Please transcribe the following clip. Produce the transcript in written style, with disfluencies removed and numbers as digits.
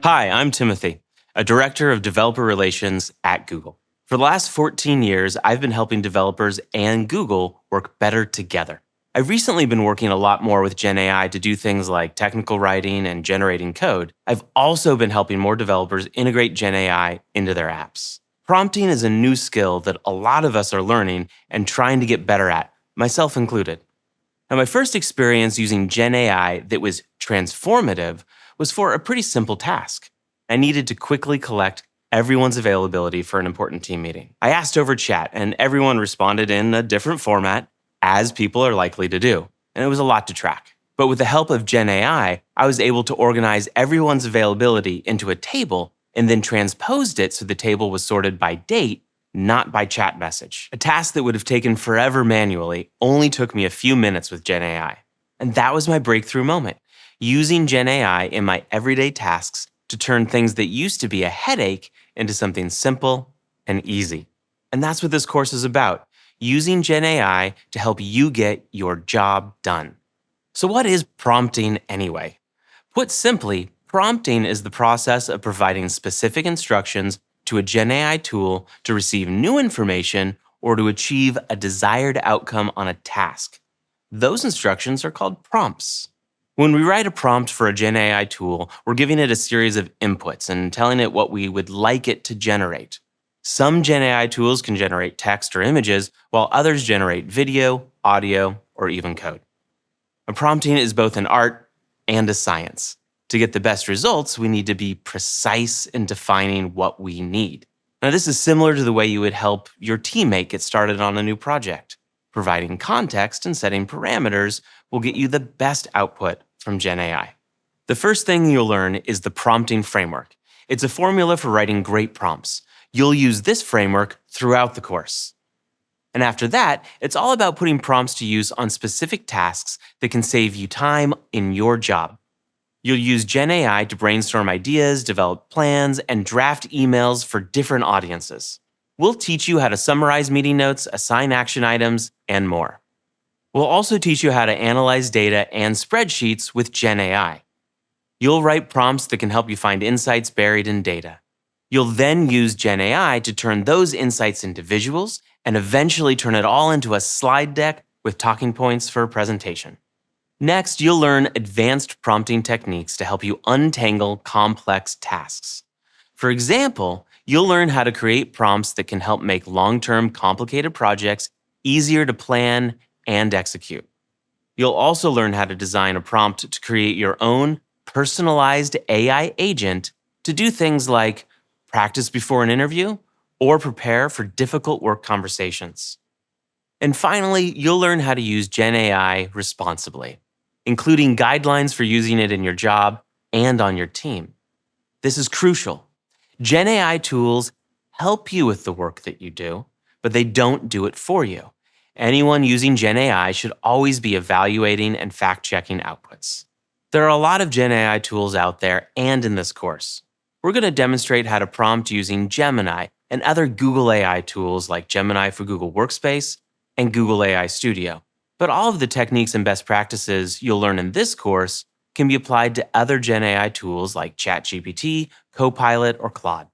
Hi, I'm Timothy, a director of developer relations at Google. For the last 14 years, I've been helping developers and Google work better together. I've recently been working a lot more with Gen AI to do things like technical writing and generating code. I've also been helping more developers integrate Gen AI into their apps. Prompting is a new skill that a lot of us are learning and trying to get better at, myself included. Now, my first experience using Gen AI that was transformative was for a pretty simple task. I needed to quickly collect everyone's availability for an important team meeting. I asked over chat, and everyone responded in a different format, as people are likely to do, and it was a lot to track. But with the help of Gen AI, I was able to organize everyone's availability into a table and then transposed it so the table was sorted by date, not by chat message. A task that would have taken forever manually only took me a few minutes with Gen AI. And that was my breakthrough moment, using Gen AI in my everyday tasks to turn things that used to be a headache into something simple and easy. And that's what this course is about, using Gen AI to help you get your job done. So what is prompting anyway? Put simply, prompting is the process of providing specific instructions to a Gen AI tool to receive new information or to achieve a desired outcome on a task. Those instructions are called prompts. When we write a prompt for a Gen AI tool, we're giving it a series of inputs and telling it what we would like it to generate. Some Gen AI tools can generate text or images, while others generate video, audio, or even code. Prompting is both an art and a science. To get the best results, we need to be precise in defining what we need. Now, this is similar to the way you would help your teammate get started on a new project. Providing context and setting parameters will get you the best output from Gen AI. The first thing you'll learn is the prompting framework. It's a formula for writing great prompts. You'll use this framework throughout the course. And after that, it's all about putting prompts to use on specific tasks that can save you time in your job. You'll use Gen AI to brainstorm ideas, develop plans, and draft emails for different audiences. We'll teach you how to summarize meeting notes, assign action items, and more. We'll also teach you how to analyze data and spreadsheets with Gen AI. You'll write prompts that can help you find insights buried in data. You'll then use Gen AI to turn those insights into visuals and eventually turn it all into a slide deck with talking points for a presentation. Next, you'll learn advanced prompting techniques to help you untangle complex tasks. For example, you'll learn how to create prompts that can help make long-term complicated projects easier to plan and execute. You'll also learn how to design a prompt to create your own personalized AI agent to do things like practice before an interview or prepare for difficult work conversations. And finally, you'll learn how to use Gen AI responsibly, including guidelines for using it in your job and on your team. This is crucial. Gen AI tools help you with the work that you do, but they don't do it for you. Anyone using Gen AI should always be evaluating and fact-checking outputs. There are a lot of Gen AI tools out there and in this course. We're going to demonstrate how to prompt using Gemini and other Google AI tools like Gemini for Google Workspace and Google AI Studio. But all of the techniques and best practices you'll learn in this course can be applied to other Gen AI tools like ChatGPT, Copilot, or Claude.